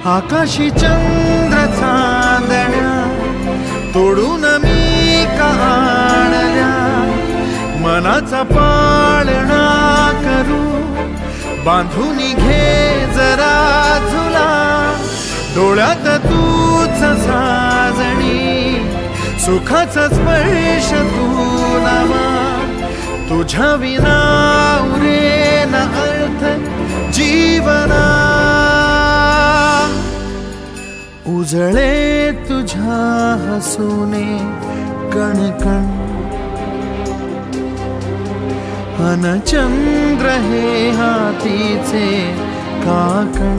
आकाशी चंद्र चांदण्या तोडून मी आणल्या, मनाचा पाळणा करू बांधून घे जरा झुला, डोळ्यात तूच साजणी सुखाचा स्पर्श तू नामा, तुझ्या विना उरेन अर्थ जीवना, उजळे तुझ्या हसूने कणकण, अन चंद्र हे हातीचे काकण,